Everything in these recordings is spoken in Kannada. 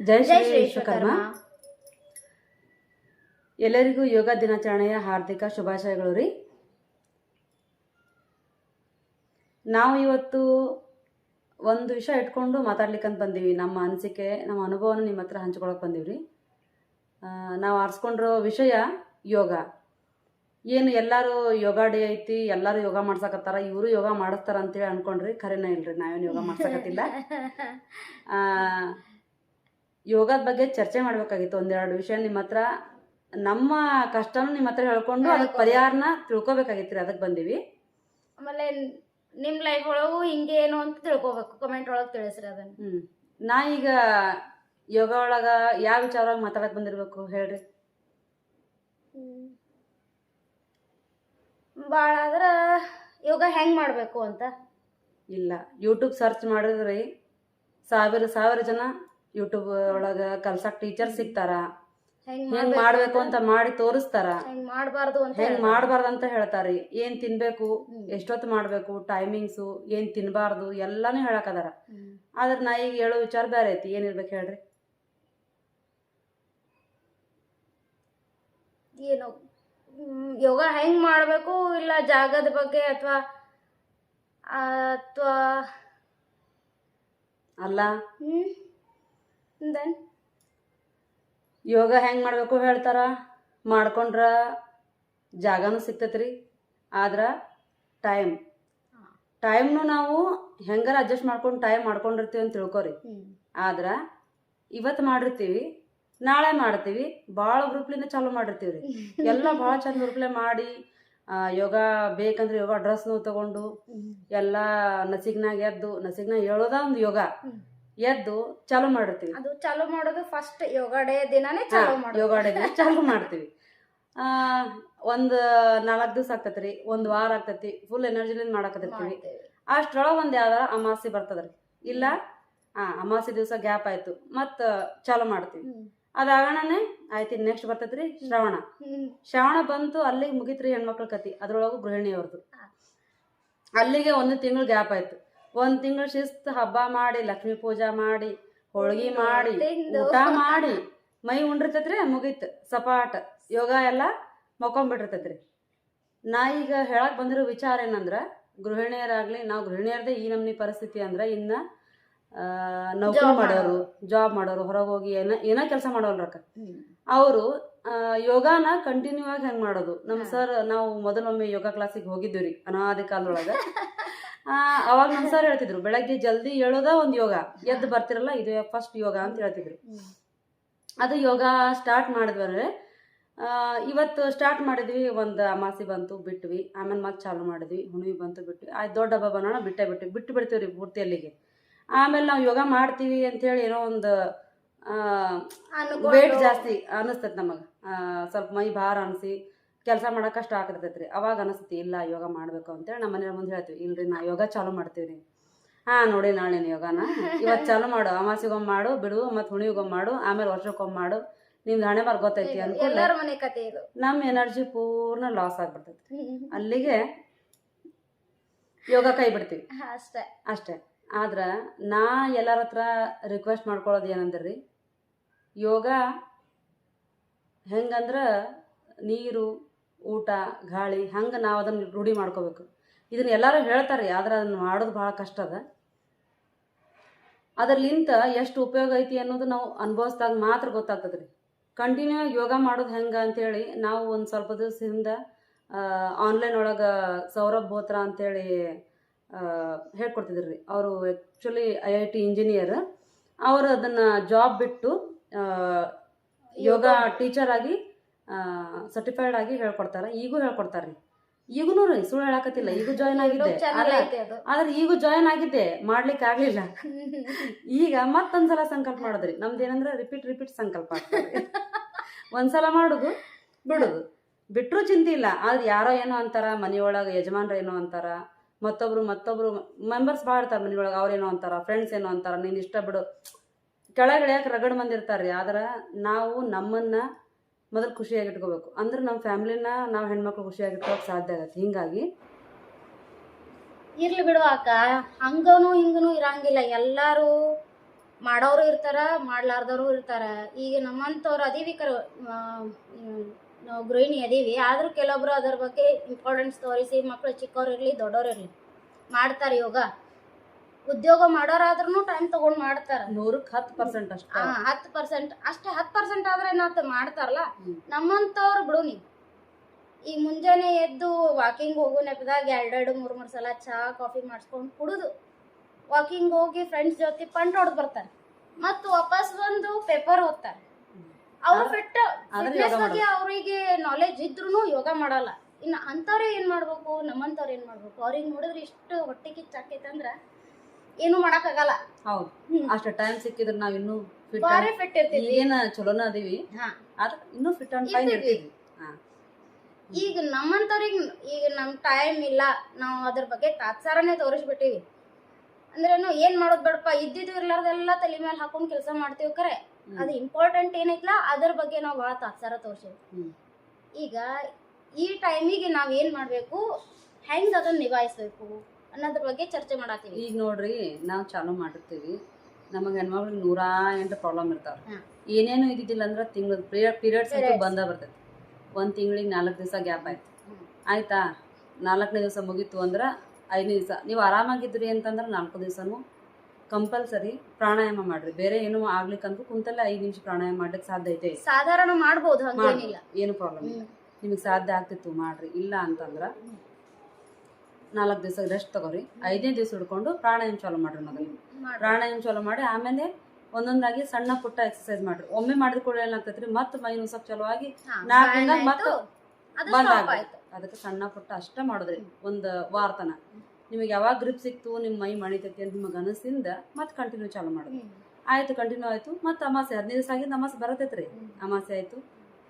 ಜೈ ಶ್ರೀ ವಿಶ್ವಕರ್ಮ. ಎಲ್ಲರಿಗೂ ಯೋಗ ದಿನಾಚರಣೆಯ ಹಾರ್ದಿಕ ಶುಭಾಶಯಗಳು ರೀ. ನಾವು ಇವತ್ತು ಒಂದು ವಿಷಯ ಇಟ್ಕೊಂಡು ಮಾತಾಡ್ಲಿಕ್ಕಂತ ಬಂದೀವಿ. ನಮ್ಮ ಅನಿಸಿಕೆ, ನಮ್ಮ ಅನುಭವನ ನಿಮ್ಮ ಹತ್ರ ಹಂಚ್ಕೊಳಕ್ಕೆ ಬಂದೀವ್ರಿ. ನಾವು ಆರಿಸ್ಕೊಂಡಿರೋ ವಿಷಯ ಯೋಗ. ಏನು ಎಲ್ಲರೂ ಯೋಗ ಡೇ ಐತಿ, ಎಲ್ಲರೂ ಯೋಗ ಮಾಡ್ಸಕತ್ತಾರ, ಇವರು ಯೋಗ ಮಾಡಿಸ್ತಾರ ಅಂತೇಳಿ ಅನ್ಕೊಂಡ್ರಿ. ಖರೇನ ಇಲ್ರಿ, ನಾವೇನು ಯೋಗ ಮಾಡ್ಸಕತ್ತಿಲ್ಲ. ಯೋಗದ ಬಗ್ಗೆ ಚರ್ಚೆ ಮಾಡ್ಬೇಕಾಗಿತ್ತು. ಒಂದೆರಡು ವಿಷಯ ನಿಮ್ಮ ಹತ್ರ, ನಮ್ಮ ಕಷ್ಟನೂ ನಿಮ್ಮ ಹತ್ರ ಹೇಳ್ಕೊಂಡು ಅದಕ್ಕೆ ಪರಿಹಾರನ ತಿಳ್ಕೊಬೇಕಾಗಿತ್ತು. ಅದಕ್ಕೆ ಬಂದೀವಿ. ಆಮೇಲೆ ನಿಮ್ಮ ಲೈಫ್ ಒಳಗೂ ಹಿಂಗೆ ಏನು ಅಂತ ತಿಳ್ಕೊಬೇಕು. ಕಮೆಂಟ್ ಒಳಗೆ ತಿಳಿಸ್ರಿ ಅದನ್ನು. ನಾ ಈಗ ಯೋಗ ಒಳಗ ಯಾವ ವಿಚಾರವಾಗಿ ಮಾತಾಡಕ್ ಬಂದಿರ್ಬೇಕು ಹೇಳ್ರಿ. ಭಾಳ ಆದ್ರ ಯೋಗ ಹೆಂಗ್ ಮಾಡ್ಬೇಕು ಅಂತ ಇಲ್ಲ, ಯೂಟ್ಯೂಬ್ ಸರ್ಚ್ ಮಾಡಿದ್ರಿ ಸಾವಿರ ಜನ ಯೂಟ್ಯೂಬ್ ಒಳಗ ಕಲ್ಸಕ್ ಟೀಚರ್ ಸಿಗ್ತಾರ. ಹೆಂಗ್ ಮಾಡ್ಬೇಕು ಅಂತ ಮಾಡಿ ತೋರಿಸ್ತಾರ. ಹೆಂಗ್ ಮಾಡಬಾರ್ದು ಅಂತ ಹೇಳ್ತಾರಿ. ಏನ್ ತಿನ್ಬೇಕು, ಎಷ್ಟೊತ್ತು ಮಾಡ್ಬೇಕು, ಟೈಮಿಂಗ್ಸು, ಏನ್ ತಿನ್ಬಾರ್ದು ಎಲ್ಲಾನು ಹೇಳಕದಾರ. ಆದ್ರ ನಾ ಈಗ ಹೇಳೋ ವಿಚಾರ ಬೇರೆ ಐತಿ. ಏನಿರ್ಬೇಕು ಹೇಳ್ರಿ. ಏನು ಯೋಗ ಹೆಂಗ್ ಮಾಡ್ಬೇಕು, ಇಲ್ಲ ಜಾಗದ ಬಗ್ಗೆ ಅಥವಾ ಅಲ್ಲ, ಯೋಗ ಹೆಂಗ್ ಮಾಡ್ಬೇಕು ಹೇಳ್ತಾರ. ಮಾಡ್ಕೊಂಡ್ರ ಜಾಗನೂ ಸಿಗ್ತೈತ್ರಿ. ಆದ್ರ ಟೈಮ್ನು ನಾವು ಹೆಂಗಾರ ಅಡ್ಜಸ್ಟ್ ಮಾಡ್ಕೊಂಡು ಟೈಮ್ ಮಾಡ್ಕೊಂಡಿರ್ತೀವಿ ಅಂತ ತಿಳ್ಕೊರಿ. ಆದ್ರ ಇವತ್ತು ಮಾಡಿರ್ತೀವಿ, ನಾಳೆ ಮಾಡ್ತೀವಿ. ಭಾಳ ಗ್ರೂಪ್ಲಿಂದ ಚಾಲೂ ಮಾಡಿರ್ತೀವ್ರಿ. ಎಲ್ಲ ಭಾಳ ಚಂದ ಗ್ರೂಪ್ಲೆ ಮಾಡಿ ಯೋಗ ಬೇಕಂದ್ರೆ ಯೋಗ ಡ್ರೆಸ್ನು ತಗೊಂಡು ಎಲ್ಲ ನಸಿಗ್ನಾಗ ಹೇಳೋದ ಒಂದು ಯೋಗ ಎದ್ದು ಚಾಲೂ ಮಾಡಿರ್ತೀವಿ. ಅದು ಚಾಲೂ ಮಾಡೋದು ಫಸ್ಟ್ ಯೋಗ ಡೇ ದಿನಾನೇ ಯೋಗ ಡೇ ದಿನ ಚಾಲೂ ಮಾಡ್ತೀವಿ. ಒಂದು 4 ದಿವಸ ಆಗ್ತೈತ್ರಿ, ಒಂದು ವಾರ ಆಗ್ತೈತಿ. ಫುಲ್ ಎನರ್ಜಿಲಿಂದ ಮಾಡಕತ್ತಿರ್ತೀವಿ. ಅಷ್ಟ್ರೊಳಗೆ ಒಂದು ಯಾವ್ದಾರ ಅಮಾವಾಸ್ಯೆ ಬರ್ತದ್ರಿ. ಇಲ್ಲ ಅಮಾವಾಸ್ಯೆ ದಿವಸ ಗ್ಯಾಪ್ ಆಯ್ತು, ಮತ್ ಚಾಲೂ ಮಾಡ್ತೀವಿ. ಅದಾಗಣನೆ ಆಯ್ತು. ನೆಕ್ಸ್ಟ್ ಬರ್ತೈತ್ರಿ ಶ್ರಾವಣ ಬಂತು, ಅಲ್ಲಿಗೆ ಮುಗಿತ್ರಿ ಹೆಣ್ಮಕ್ಳ ಕತಿ. ಅದ್ರೊಳಗು ಗೃಹಿಣಿಯವ್ರದ್ದು ಅಲ್ಲಿಗೆ 1 ತಿಂಗಳು ಗ್ಯಾಪ್ ಆಯ್ತು. 1 ತಿಂಗಳು ಶಿಸ್ತು ಹಬ್ಬ ಮಾಡಿ, ಲಕ್ಷ್ಮೀ ಪೂಜಾ ಮಾಡಿ, ಹೋಳ್ಗಿ ಮಾಡಿ, ಊಟ ಮಾಡಿ, ಮೈ ಉಂಡಿರ್ತೈತ್ರಿ. ಮುಗೀತ್ ಸಪಾಟ. ಯೋಗ ಎಲ್ಲ ಮಕ್ಕೊಂಡ್ಬಿಟ್ಟಿರ್ತೈತ್ರಿ. ನಾ ಈಗ ಹೇಳಕ್ ಬಂದಿರೋ ವಿಚಾರ ಏನಂದ್ರ, ಗೃಹಿಣಿಯರಾಗ್ಲಿ, ನಾವು ಗೃಹಿಣಿಯರದೇ ಈ ನಮ್ನಿ ಪರಿಸ್ಥಿತಿ ಅಂದ್ರ, ಇನ್ನ ನೌಕರಿ ಮಾಡೋರು, ಜಾಬ್ ಮಾಡೋರು, ಹೊರಗೆ ಹೋಗಿ ಏನೋ ಕೆಲಸ ಮಾಡೋಲ್ರಕ್ಕ, ಅವರು ಯೋಗಾನ ಕಂಟಿನ್ಯೂ ಆಗಿ ಹೆಂಗ್ ಮಾಡೋದು. ನಮ್ ಸರ್, ನಾವು ಮೊದಲೊಮ್ಮೆ ಯೋಗ ಕ್ಲಾಸಿಗೆ ಹೋಗಿದ್ದೀವ್ರಿ ಅನಾದಿ ಕಾಲದೊಳಗ. ಅವಾಗ ನಮ್ ಸರ್ ಹೇಳ್ತಿದ್ರು, ಬೆಳಗ್ಗೆ ಜಲ್ದಿ ಹೇಳೋದ ಒಂದ್ ಯೋಗ, ಎದ್ದು ಬರ್ತಿರಲ್ಲ ಇದು ಫಸ್ಟ್ ಯೋಗ ಅಂತ ಹೇಳ್ತಿದ್ರು. ಅದು ಯೋಗ ಸ್ಟಾರ್ಟ್ ಮಾಡಿದ್ವಿ. ಇವತ್ತು ಸ್ಟಾರ್ಟ್ ಮಾಡಿದ್ವಿ, ಒಂದು ಅಮಾಸಿ ಬಂತು ಬಿಟ್ವಿ, ಆಮೇಲೆ ಮತ್ತೆ ಚಾಲು ಮಾಡಿದ್ವಿ. ಹುಣ್ಣಿಮೆ ಬಂತು ಬಿಟ್ವಿ. ಆಯ್ತು, ದೊಡ್ಡ ಹಬ್ಬ ಬರೋಣ ಬಿಟ್ಟು ಬಿಡ್ತೀವ್ರಿ ಪೂರ್ತಿ ಅಲ್ಲಿಗೆ. ಆಮೇಲೆ ನಾವು ಯೋಗ ಮಾಡ್ತೀವಿ ಅಂತೇಳಿ ಏನೋ ಒಂದು ವೇಟ್ ಜಾಸ್ತಿ ಅನಿಸ್ತೈತಿ ನಮಗೆ. ಸ್ವಲ್ಪ ಮೈ ಭಾರ ಅನಿಸಿ ಕೆಲಸ ಮಾಡಕ್ ಕಷ್ಟ ಆಗ್ತೈತ್ರಿ. ಅವಾಗ ಅನಿಸ್ತೈತಿ ಇಲ್ಲ ಯೋಗ ಮಾಡ್ಬೇಕು ಅಂತೇಳಿ ನಮ್ಮ ಮನೆಯವ್ರ ಮುಂದೆ ಹೇಳ್ತೀವಿ. ಇಲ್ರಿ ನಾ ಯೋಗ ಚಾಲು ಮಾಡ್ತೀವ್ರಿ. ನೋಡಿ ನಾಳೆ ಯೋಗನ ಇವತ್ತು ಚಾಲು ಮಾಡು, ಅಮಾಸಿಗೊಮ್ಮೆ ಮಾಡು ಬಿಡು, ಮತ್ತು ಹುಣಿಗೊಮ್ಮೆ ಮಾಡು, ಆಮೇಲೆ ವರ್ಷಕ್ಕೊಮ್ಮೆ ಮಾಡು, ನಿಮ್ದು ಹಣೆ ಬಾರ್ ಗೊತ್ತೈತಿ ಅನ್ಕೊಂಡು ನಮ್ಮ ಎನರ್ಜಿ ಪೂರ್ಣ ಲಾಸ್ ಆಗ್ಬಿಡ್ತೈತಿ. ಅಲ್ಲಿಗೆ ಯೋಗ ಕೈ ಬಿಡ್ತೀವಿ ಅಷ್ಟೇ. ಆದ್ರ ನಾ ಎಲ್ಲರ ಹತ್ರ ರಿಕ್ವೆಸ್ಟ್ ಮಾಡ್ಕೊಳ್ಳೋದು ಏನಂದ್ರಿ, ಯೋಗ ಹೆಂಗಂದ್ರ ನೀರು, ಊಟ, ಗಾಳಿ, ಹಂಗೆ ನಾವು ಅದನ್ನು ರೂಢಿ ಮಾಡ್ಕೋಬೇಕು. ಇದನ್ನ ಎಲ್ಲರೂ ಹೇಳ್ತಾರೆ, ಆದ್ರೆ ಅದನ್ನ ಮಾಡೋದು ಭಾಳ ಕಷ್ಟ ಅದ. ಅದರ್ಲಿಂತ ಎಷ್ಟು ಉಪಯೋಗ ಐತಿ ಅನ್ನೋದು ನಾವು ಅನುಭವಿಸಿದಾಗ ಮಾತ್ರ ಗೊತ್ತಾಗ್ತದ್ರಿ. ಕಂಟಿನ್ಯೂ ಯೋಗ ಮಾಡೋದು ಹೆಂಗ ಅಂತೇಳಿ ನಾವು ಒಂದು ಸ್ವಲ್ಪ ದಿವಸದಿಂದ ಆನ್ಲೈನ್ ಒಳಗೆ ಸೌರಭ್ ಬೋತ್ರ ಅಂತೇಳಿ ಹೇಳ್ಕೊಡ್ತಿದ್ರಿ. ಅವರು ಆ್ಯಕ್ಚುಲಿ IIT ಇಂಜಿನಿಯರ್. ಅವರು ಅದನ್ನು ಜಾಬ್ ಬಿಟ್ಟು ಯೋಗ ಟೀಚರ್ ಆಗಿ ಸರ್ಟಿಫೈಡ್ ಆಗಿ ಹೇಳ್ಕೊಡ್ತಾರೆ. ಈಗೂ ಹೇಳ್ಕೊಡ್ತಾರ್ರಿ. ಈಗೂ ರೀ, ಸುಳ್ಳು ಹೇಳಕತ್ತಿಲ್ಲ, ಈಗೂ ಜಾಯ್ನ್ ಆಗಿದ್ದೆ. ಆದ್ರೆ ಈಗೂ ಜಾಯ್ನ್ ಆಗಿದ್ದೆ, ಮಾಡ್ಲಿಕ್ಕೆ ಆಗ್ಲಿಲ್ಲ. ಈಗ ಮತ್ತೊಂದ್ಸಲ ಸಂಕಲ್ಪ ಮಾಡೋದ್ರಿ. ನಮ್ದೇನಂದ್ರೆ ರಿಪೀಟ್ ಸಂಕಲ್ಪ ಆಗ್ತದೆ. ಒಂದ್ಸಲ ಮಾಡೋದು ಬಿಡೋದು, ಬಿಟ್ಟರು ಚಿಂತೆ ಇಲ್ಲ. ಆದ್ರೆ ಯಾರೋ ಏನೋ ಅಂತಾರ, ಮನೆಯೊಳಗೆ ಯಜಮಾನ್ರ ಏನೋ ಅಂತಾರ, ಮತ್ತೊಬ್ರು ಮೆಂಬರ್ಸ್ ಭಾಳ ಇರ್ತಾರೆ ಮನೆಯೊಳಗೆ, ಅವ್ರೇನೋ ಅಂತಾರ, ಫ್ರೆಂಡ್ಸ್ ಏನೋ ಅಂತಾರ, ನೀನು ಇಷ್ಟ ಬಿಡು. ಕೆಳಗಿಳಿಯಕ್ಕೆ ರಗಡ್ ಮಂದಿ ಇರ್ತಾರ್ರಿ. ಆದ್ರೆ ನಾವು ನಮ್ಮನ್ನ ಮೊದಲು ಖುಷಿಯಾಗಿಟ್ಕೋಬೇಕು. ಅಂದ್ರೆ ನಮ್ಮ ಫ್ಯಾಮಿಲಿನ ನಾವು ಹೆಣ್ಮಕ್ಳು ಖುಷಿಯಾಗಿಟ್ಕೋಕ್ ಸಾಧ್ಯ ಆಗತ್ತೆ. ಹಿಂಗಾಗಿ ಇರ್ಲಿ ಬಿಡು ಅಕ್ಕ, ಹಂಗನು ಹಿಂಗನು ಇರಂಗಿಲ್ಲ. ಎಲ್ಲಾರು ಮಾಡೋರು ಇರ್ತಾರ, ಮಾಡ್ಲಾರ್ದವರು ಇರ್ತಾರ. ಈಗ ನಮ್ಮಂತವ್ರು ಅದೀವಿ ನಾವು ಗೃಹಿಣಿ ಅದೀವಿ, ಆದ್ರೂ ಕೆಲವೊಬ್ರು ಅದರ ಬಗ್ಗೆ ಇಂಪಾರ್ಟೆನ್ಸ್ ತೋರಿಸಿ ಮಕ್ಳು ಚಿಕ್ಕವ್ರು ಇರ್ಲಿ ದೊಡ್ಡವ್ರು ಇರ್ಲಿ ಮಾಡ್ತಾರೆ ಯೋಗ. ಉದ್ಯೋಗ ಮಾಡೋರಾದ್ರೂ ಟೈಮ್ ತಗೊಂಡ್ ಮಾಡ್ತಾರ. 100% ಅಷ್ಟ 10% ಅಷ್ಟೇ. 10% ಆದ್ರೆ ಏನಾತ ಮಾಡ್ತಾರಲ್ಲ. ನಮ್ಮಂತವ್ರು ಬಿಡು ನೀ ಈಗ ಮುಂಜಾನೆ ಎದ್ದು ವಾಕಿಂಗ್ ಹೋಗೋ ನೆಪದಾಗ 2-3 ಸಲ ಚಾ ಕಾಫಿ ಮಾಡಿಸ್ಕೊಂಡು ಕುಡಿದು ವಾಕಿಂಗ್ ಹೋಗಿ ಫ್ರೆಂಡ್ಸ್ ಜೊತೆ ಪಂಟ್ ಹೊಡೆದು ಬರ್ತಾರೆ, ಮತ್ತು ವಾಪಸ್ ಬಂದು ಪೇಪರ್ ಓದ್ತಾರೆ. ಅವ್ರು ಫಿಟ್ನೆಸ್ ಬಗ್ಗೆ ಅವರಿಗೆ ನಾಲೆಜ್ ಇದ್ರೂ ಯೋಗ ಮಾಡಲ್ಲ. ಇನ್ನು ಅಂಥವ್ರೆ ಏನ್ ಮಾಡ್ಬೇಕು, ನಮ್ಮಂತವ್ರು ಏನ್ ಮಾಡ್ಬೇಕು? ಅವ್ರಿಗೆ ನೋಡಿದ್ರೆ ಇಷ್ಟು ಹೊಟ್ಟೆ ಕಿಚ್ಚಾಕೈತೆ ಅಂದ್ರ ಏನು ಮಾಡಕ್ಕಾಗಲ್ಲ. ಹೌದು, ಅಷ್ಟ ಟೈಮ್ ಸಿಕ್ಕಿದ್ರೆ ನಾವ್ ಇನ್ನೂ ಬಾರಿ ಫಿಟ್ ಇರ್ತೀವಿ. ಏನ ಚಲೋನ ಅದೀವಿ, ಇನ್ನೂ ಫಿಟ್ ಅಂಡ್ ಫೈನ್ ಇರ್ತೀವಿ. ಈಗ ನಮ್ಮಂತವ್ರಿಗೆ ಈಗ ನಮ್ ಟೈಮ್ ಇಲ್ಲ, ನಾವು ಅದ್ರ ಬಗ್ಗೆ ತಾತ್ಸಾರನೇ ತೋರಿಸ್ಬಿಟ್ಟಿವಿ. ಅಂದ್ರೇನು ಏನ್ ಮಾಡೋದ್ ಬೇಡಪ್ಪ, ಇದ್ದಿದ್ದು ಇರ್ಲಾರ್ದೆಲ್ಲ ತಲೆ ಮೇಲೆ ಹಾಕೊಂಡ್ ಕೆಲಸ ಮಾಡ್ತೀವಿ. ಕರೆ ಅದು ಇಂಪಾರ್ಟೆಂಟ್ ಏನೈತ್ಲಾ ಅದ್ರ ಬಗ್ಗೆ ನಾವು ಬಹಳ ತಾತ್ಸಾರ ತೋರ್ಸೇವಿ. ಈಗ ಈ ಟೈಮಿಗೆ ನಾವ್ ಏನ್ ಮಾಡ್ಬೇಕು, ಹೆಂಗ್ ಅದನ್ನ ನಿಭಾಯಿಸ್ಬೇಕು ಅನ್ನೋದ್ರ ಬಗ್ಗೆ ಚರ್ಚೆ ಮಾಡತ್ತೀವಿ. ಈಗ ನೋಡ್ರಿ, ನಾವ್ ಚಾಲೂ ಮಾಡಿರ್ತೀವಿ, ನಮಗ್ ಹೆಣ್ಮಕ್ಳಿಗೆ 108 ಪ್ರಾಬ್ಲಮ್ ಇರ್ತಾವ. ಏನೇನು ಇದ್ದಿದ್ದಿಲ್ಲ ಅಂದ್ರ ತಿಂಗಳ ಪೀರಿಯಡ್ಸ್ ಅಂತೂ ಬಂದ ಬರ್ತೈತಿ. 1 ತಿಂಗಳಿಗೆ 4 ದಿವಸ ಗ್ಯಾಪ್ ಆಯ್ತಾ. 4ನೇ ದಿವಸ ಮುಗೀತು ಅಂದ್ರ 5ನೇ ದಿವಸ ನೀವು ಆರಾಮಾಗಿದ್ರಿ ಅಂತಂದ್ರೆ 4 ದಿವಸನೂ ಕಂಪಲ್ಸರಿ ಪ್ರಾಣಾಯಾಮ ಮಾಡ್ರಿ. ಬೇರೆ ಏನು ಆಗ್ಲಿಕ್ಕಂದ್ರೂ ಕುಂತಲ್ಲೇ 5 ನಿಮಿಷ ಪ್ರಾಣಾಯಾಮ ಮಾಡ್ಲಿಕ್ಕೆ ಸಾಧ್ಯ ಐತೆ. ಸಾಧಾರಣ ಮಾಡ್ಬೋದು, ಏನು ಪ್ರಾಬ್ಲಮ್ ಇಲ್ಲ. ನಿಮಗೆ ಸಾಧ್ಯ ಆಗ್ತಿತ್ತು ಮಾಡ್ರಿ. ಇಲ್ಲ ಅಂತಂದ್ರ 4 ದಿವಸ ರೆಸ್ಟ್ ತಗೋರಿ. 5ನೇ ದಿವಸ ಹಿಡ್ಕೊಂಡು ಪ್ರಾಣಾಯಾಮ ಚಾಲೂ ಮಾಡ್ರಿ. ಮೊದಲು ಪ್ರಾಣಾಯಾಮ ಚಾಲೂ ಮಾಡಿ ಆಮೇಲೆ ಒಂದೊಂದಾಗಿ ಸಣ್ಣ ಪುಟ್ಟ ಎಕ್ಸರ್ಸೈಸ್ ಮಾಡ್ರಿ. ಒಮ್ಮೆ ಮಾಡಿದ ಕೂಡ ಏನಾಗ್ತೈತ್ರಿ, ಮತ್ತೆ ಮೈ ಸ್ವಲ್ಪ ಚಲೋವಾಗಿ 4 ದಿನ ಮತ್ತೆ ಬಂದ್ ಆಗ್ತೈತಿ. ಅದಕ್ಕೆ ಸಣ್ಣ ಪುಟ್ಟ ಅಷ್ಟ ಮಾಡುದ್ರಿ 1 ವಾರ ತನ. ನಿಮಗೆ ಯಾವಾಗ ಗ್ರಿಪ್ ಸಿಕ್ತು, ನಿಮ್ಮ ಮೈ ಮಣಿತೈತಿ ಅಂತ ನಿಮಗೆ ಅನಸಿಂದ ಮತ್ತೆ ಕಂಟಿನ್ಯೂ ಚಾಲೂ ಮಾಡುದು. ಆಯ್ತು, ಕಂಟಿನ್ಯೂ ಆಯ್ತು. ಮತ್ತೆ ಅಮಾಸೆ 15 ದಿವಸ ಆಗಿದ್ದು ಅಮಾಸೆ ಬರತೈತ್ರಿ. ಅಮಾಸೆ ಆಯ್ತು,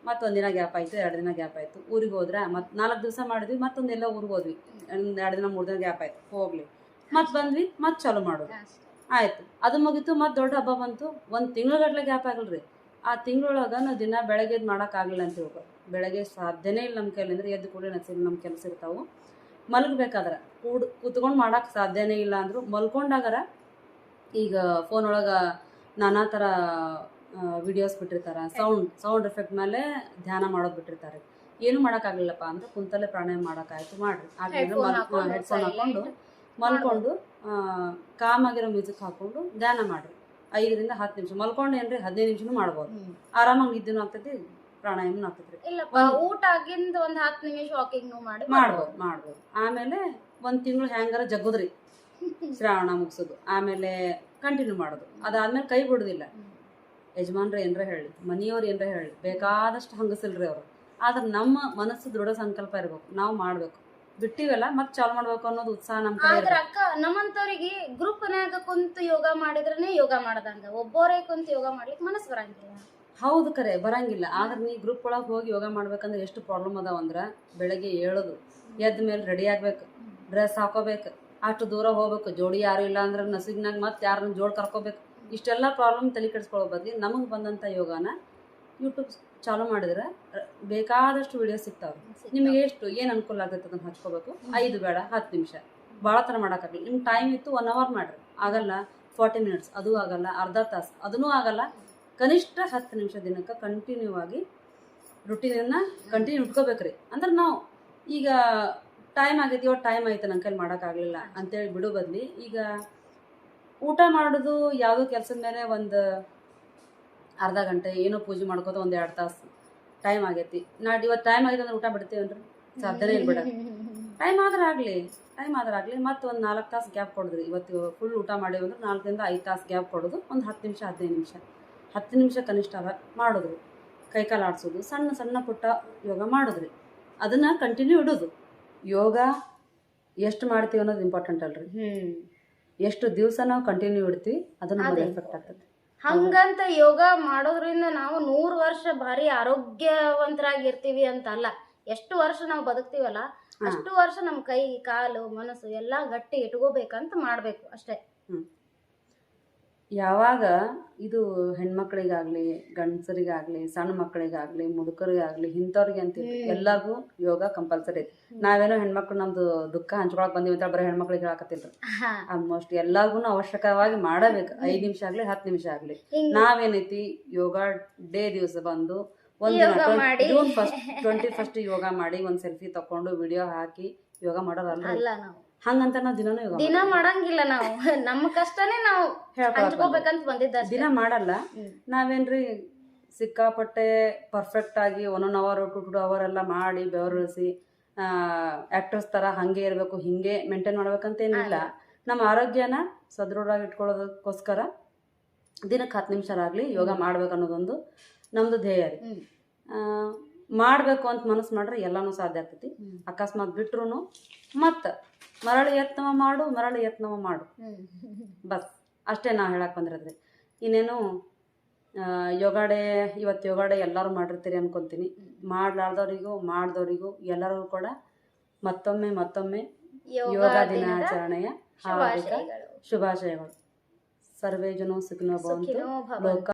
ಮತ್ತೊಂದ್ ದಿನ ಗ್ಯಾಪ್ ಆಯ್ತು, 2 ದಿನ ಗ್ಯಾಪ್ ಆಯ್ತು. ಊರಿಗೆ ಹೋದ್ರ ಮತ್ತೆ 4 ದಿವಸ ಮಾಡಿದ್ವಿ, ಮತ್ತೊಂದೆಲ್ಲ ಊರಿಗೆ ಹೋದ್ವಿ, 2 ದಿನ 3 ದಿನ ಗ್ಯಾಪ್ ಆಯ್ತು, ಹೋಗ್ಲಿ ಮತ್ ಬಂದ್ವಿ, ಮತ್ ಚಾಲೂ ಮಾಡೋದು. ಆಯ್ತು, ಅದು ಮುಗಿತು. ಮತ್ ದೊಡ್ಡ ಹಬ್ಬ ಬಂತು, 1 ತಿಂಗಳಗಟ್ಲೆ ಗ್ಯಾಪ್ ಆಗಲ್ರಿ. ಆ ತಿಂಗಳೊಳಗ ನಾವು ದಿನ ಬೆಳಗ್ಗೆ ಎದ್ದು ಮಾಡಕ್ ಆಗ್ಲಿಲ್ಲ ಅಂತ ತಿಳ್ಕೊ. ಬೆಳಗ್ಗೆ ಸಾಧ್ಯನೇ ಇಲ್ಲ ನಮ್ಮ ಕೈಲಿ. ಅಂದ್ರೆ ಎದ್ದು ಕೂಡ ನಮ್ಮ ಕೆಲಸ ಇರ್ತಾವು. ಮಲಗಬೇಕಾದ್ರ ಕೂತ್ಕೊಂಡು ಮಾಡಕ್ ಸಾಧ್ಯನೇ ಇಲ್ಲ ಅಂದ್ರು ಮಲ್ಕೊಂಡಾಗರ ಈಗ ಫೋನ್ ಒಳಗ ನಾನಾ ಥರ ವಿಡಿಯೋಸ್ ಬಿಟ್ಟಿರ್ತಾರ, ಸೌಂಡ್ ಎಫೆಕ್ಟ್ ಮೇಲೆ ಧ್ಯಾನ ಮಾಡೋದು ಬಿಟ್ಟಿರ್ತಾರೆ. ಏನು ಮಾಡೋಕ್ಕಾಗಲಿಲ್ಲಪ್ಪ ಅಂದ್ರೆ ಕುಂತಲ್ಲೇ ಪ್ರಾಣಾಯಾಮ ಮಾಡೋಕ್ಕಾಯ್ತು ಮಾಡ್ರಿ. ಹೆಡ್ಫೋನ್ ಹಾಕೊಂಡು ಮಲ್ಕೊಂಡು ಕಾಮಾಗಿರೋ ಮ್ಯೂಸಿಕ್ ಹಾಕೊಂಡು ಧ್ಯಾನ ಮಾಡ್ರಿ. 5 ರಿಂದ 10 ನಿಮಿಷ ಮಲ್ಕೊಂಡು ಏನ್ರಿ 15 ನಿಮಿಷನೂ ಮಾಡ್ಬೋದು. ಆರಾಮಾಗಿ ನಿದ್ದೆನೂ ಆಗ್ತೈತಿ, ಪ್ರಾಣಾಯಾಮನೂ ಆಗ್ತೈತ್ರಿ. ಊಟ ಆಗಿಂದ 10 ನಿಮಿಷ ವಾಕಿಂಗ್ ಮಾಡ್ಬೋದು. ಆಮೇಲೆ 1 ತಿಂಗಳು ಹೆಂಗಾರ ಜಗ್ಗುದ್ರಿ, ಶ್ರಾವಣ ಮುಗಿಸೋದು. ಆಮೇಲೆ ಕಂಟಿನ್ಯೂ ಮಾಡೋದು. ಅದಾದ್ಮೇಲೆ ಕೈ ಬಿಡುದಿಲ್ಲ. ಯಜಮಾನ್ರ ಏನ್ರ ಹೇಳಿ, ಮನೆಯವ್ರು ಏನ್ರ ಹೇಳಿ, ಬೇಕಾದಷ್ಟು ಹಂಗಸಿಲ್ರಿ ಅವ್ರು. ಆದ್ರೆ ನಮ್ಮ ಮನಸ್ಸು ದೃಢ ಸಂಕಲ್ಪ ಇರ್ಬೇಕು, ನಾವು ಮಾಡ್ಬೇಕು. ಬಿಟ್ಟಿವಲ್ಲ ಮತ್ತೆ ಚಾಲು ಮಾಡ್ಬೇಕು ಅನ್ನೋದು ಉತ್ಸಾಹ ನಮ್ಮ ಕಡೆ. ಅಕ್ಕ ನಮ್ಮಂತವ್ರಿಗೆ ಗ್ರೂಪ್ನ್ಯಾಗ ಕುಂತು ಯೋಗ ಮಾಡಿದ್ರನೇ ಯೋಗ ಮಾಡದಂಗ, ಒಬ್ಬರೇ ಕುಂತು ಯೋಗ ಮಾಡ್ಲಿಕ್ಕೆ ಮನಸ್ಸು ಬರಂಗಿಲ್ಲ. ಹೌದು, ಕರೆ ಬರಂಗಿಲ್ಲ. ಆದ್ರೆ ನೀ ಗ್ರೂಪ್ ಒಳಗೆ ಹೋಗಿ ಯೋಗ ಮಾಡ್ಬೇಕಂದ್ರೆ ಎಷ್ಟು ಪ್ರಾಬ್ಲಮ್ ಅದಾವ ಅಂದ್ರೆ, ಬೆಳಗ್ಗೆ ಏಳೋದು, ಎದ್ದ ಮೇಲೆ ರೆಡಿ ಆಗ್ಬೇಕು, ಡ್ರೆಸ್ ಹಾಕೋಬೇಕು, ಅಷ್ಟು ದೂರ ಹೋಗ್ಬೇಕು, ಜೋಡಿ ಯಾರು ಇಲ್ಲ ಅಂದ್ರೆ ನಸಿಗ್ನಾಗ ಮತ್ತೆ ಯಾರನ್ನ ಜೋಡ್ ಕರ್ಕೋಬೇಕು. ಇಷ್ಟೆಲ್ಲ ಪ್ರಾಬ್ಲಮ್ ತಲೆ ಕೆಡಿಸ್ಕೊಳ್ಳೋ ಬದ್ಲಿ ನಮಗೆ ಬಂದಂಥ ಯೋಗನ ಯೂಟ್ಯೂಬ್ ಚಾಲೂ ಮಾಡಿದ್ರೆ ಬೇಕಾದಷ್ಟು ವಿಡಿಯೋಸ್ ಸಿಗ್ತಾವೆ. ನಿಮಗೆ ಏನು ಅನುಕೂಲ ಆಗ್ತೈತೆ ಅದನ್ನು ಹಚ್ಕೋಬೇಕು. 5 ಬೇಡ 10 ನಿಮಿಷ, ಭಾಳ ಥರ ಮಾಡೋಕ್ಕಾಗಲ್ಲ. ನಿಮ್ಮ ಟೈಮ್ ಇತ್ತು 1 ಅವರ್ ಮಾಡ್ರಿ, ಆಗಲ್ಲ 40 ಮಿನಿಟ್ಸ್, ಅದು ಆಗಲ್ಲ, ಅರ್ಧ ತಾಸು ಅದೂ ಆಗಲ್ಲ. ಕನಿಷ್ಠ 10 ನಿಮಿಷ ದಿನಕ್ಕೆ ಕಂಟಿನ್ಯೂ ಆಗಿ ರುಟೀನನ್ನು ಕಂಟಿನ್ಯೂ ಇಟ್ಕೋಬೇಕ್ರಿ. ಅಂದ್ರೆ ನಾವು ಈಗ ಟೈಮ್ ಆಗೈತಿ, ಇವತ್ತು ಟೈಮ್ ಐತೆ ನನ್ನ ಕೈಲಿ ಮಾಡೋಕ್ಕಾಗಲಿಲ್ಲ ಅಂತೇಳಿ ಬಿಡೋ ಬದ್ಲಿ, ಈಗ ಊಟ ಮಾಡೋದು ಯಾವುದೋ ಕೆಲಸದ ಮೇಲೆ ಒಂದು ಅರ್ಧ ಗಂಟೆ, ಏನೋ ಪೂಜೆ ಮಾಡ್ಕೋತ 1-2 ತಾಸು ಟೈಮ್ ಆಗೈತಿ, ಇವತ್ತು ಟೈಮ್ ಆಗೈತೆ ಅಂದ್ರೆ ಊಟ ಬಿಡ್ತೀವನ್ರಿ, ಸಾಧ್ಯನೇ ಇಲ್ಲ ಬಿಡೋದು. ಟೈಮ್ ಆದ್ರೆ ಆಗಲಿ ಮತ್ತೆ ಒಂದು 4 ತಾಸು ಗ್ಯಾಪ್ ಕೊಡಿದ್ರಿ. ಇವತ್ತು ಫುಲ್ ಊಟ ಮಾಡೇವಿ ಅಂದ್ರೆ 4 ರಿಂದ 5 ತಾಸು ಗ್ಯಾಪ್ ಕೊಡೋದು. ಒಂದು 10 ನಿಮಿಷ 15 ನಿಮಿಷ 10 ನಿಮಿಷ ಕನಿಷ್ಠ ಮಾಡೋದ್ರಿ. ಕೈಕಾಲು ಆಡಿಸೋದು, ಸಣ್ಣ ಸಣ್ಣ ಪುಟ್ಟ ಯೋಗ ಮಾಡೋದ್ರಿ. ಅದನ್ನ ಕಂಟಿನ್ಯೂ ಇಡೋದು. ಯೋಗ ಎಷ್ಟು ಮಾಡ್ತೀವಿ ಅನ್ನೋದು ಇಂಪಾರ್ಟೆಂಟ್ ಅಲ್ರಿ. ಎಷ್ಟು ದಿವಸ ನಾವು ಕಂಟಿನ್ಯೂ ಇಡ್ತೀವಿ ಅದನ್ನ ಎಫೆಕ್ಟ್ ಆಗ್ತದೆ. ಹಂಗಂತ ಯೋಗ ಮಾಡೋದ್ರಿಂದ ನಾವು 100 ವರ್ಷ ಭಾರಿ ಆರೋಗ್ಯವಂತರಾಗಿರ್ತೀವಿ ಅಂತ ಅಲ್ಲ. ಎಷ್ಟು ವರ್ಷ ನಾವು ಬದುಕ್ತೀವಲ್ಲ ಅಷ್ಟು ವರ್ಷ ನಮ್ಮ ಕೈ ಕಾಲು ಮನಸ್ಸು ಎಲ್ಲಾ ಗಟ್ಟಿ ಇಟ್ಕೋಬೇಕಂತ ಮಾಡ್ಬೇಕು ಅಷ್ಟೇ. ಯಾವಾಗ ಇದು ಹೆಣ್ಮಕ್ಳಿಗಾಗ್ಲಿ ಗಂಡಸರಿಗಾಗ್ಲಿ ಸಣ್ಣ ಮಕ್ಕಳಿಗಾಗ್ಲಿ ಮುದುಕರಿಗಾಗ್ಲಿ ಇಂಥವ್ರಿಗೆ ಅಂತ ಎಲ್ಲರಿಗೂ ಯೋಗ ಕಂಪಲ್ಸರಿ ಐತಿ. ನಾವೇನೋ ಹೆಣ್ಮಕ್ಳು ನಮ್ದು ದುಃಖ ಹಂಚ್ಕೊಳಕ್ ಬಂದಿವಿ ಅಂತ ಬರೀ ಹೆಣ್ಮಕ್ಳಿಗೆ ಹೇಳಕತ್ತಿಲ್ರಿ. ಆಲ್ಮೋಸ್ಟ್ ಎಲ್ಲಾರ್ಗು ಅವಶ್ಯಕವಾಗಿ ಮಾಡಬೇಕು. 5 ನಿಮಿಷ ಆಗ್ಲಿ 10 ನಿಮಿಷ ಆಗ್ಲಿ. ನಾವೇನೈತಿ ಯೋಗ ಡೇ ದಿವಸ ಬಂದು ಜೂನ್ 21 ಯೋಗ ಮಾಡಿ ಒಂದ್ ಸೆಲ್ಫಿ ತಕೊಂಡು ವಿಡಿಯೋ ಹಾಕಿ ಯೋಗ ಮಾಡೋರಲ್ರಿ. ಹಂಗಂತ ನಾವು ದಿನ ಮಾಡಂಗಿಲ್ಲ. ನಾವು ನಮ್ಮ ಕಷ್ಟನೇ ನಾವು ಹಂಚ್ಕೋಬೇಕಂತ ಬಂದಿದ್ದ. ದಿನ ಮಾಡಲ್ಲ. ನಾವೇನ್ರಿ ಸಿಕ್ಕಾಪಟ್ಟೆ ಪರ್ಫೆಕ್ಟ್ ಆಗಿ 1 ಅವರ್ 2 ಅವರ್ ಎಲ್ಲ ಮಾಡಿ ಬೆವರಿಸಿ ಆಕ್ಟರ್ಸ್ ತರ ಹಂಗೆ ಇರಬೇಕು ಹಿಂಗೆ ಮೇಂಟೈನ್ ಮಾಡ್ಬೇಕಂತ ಏನಿಲ್ಲ. ನಮ್ಮ ಆರೋಗ್ಯನ ಸದೃಢವಾಗಿ ಇಟ್ಕೊಳ್ಳೋದಕ್ಕೋಸ್ಕರ ದಿನಕ್ಕೆ 10 ನಿಮಿಷ ಆಗ್ಲಿ ಯೋಗ ಮಾಡ್ಬೇಕು ಅನ್ನೋದೊಂದು ನಮ್ದು ಧ್ಯೇಯ ರೀ. ಮಾಡ್ಬೇಕು ಅಂತ ಮನಸ್ಸು ಮಾಡ್ರೆ ಎಲ್ಲಾನು ಸಾಧ್ಯ ಆಗ್ತೈತಿ. ಅಕಸ್ಮಾತ್ ಬಿಟ್ರು ಮತ್ತ ಮರಳಿ ಯತ್ನವ ಮಾಡು ಬಸ್ ಅಷ್ಟೇ ನಾ ಹೇಳಕ್ ಬಂದಿರೋದ್ರಿ. ಇನ್ನೇನು ಯೋಗ ಡೇ ಇವತ್ತು ಯೋಗ ಡೇ ಎಲ್ಲರೂ ಮಾಡಿರ್ತೀರಿ ಅನ್ಕೊಂತೀನಿ. ಮಾಡ್ಲಾರ್ದವ್ರಿಗೂ ಮಾಡ್ದವ್ರಿಗೂ ಎಲ್ಲರಿಗೂ ಕೂಡ ಮತ್ತೊಮ್ಮೆ ಯೋಗ ದಿನಾಚರಣೆಯ ಹಾರ್ದಿಕ ಶುಭಾಶಯಗಳು. ಸರ್ವೇ ಜನೋ ಸುಖಿನೋ ಭವಂತು. ಲೋಕ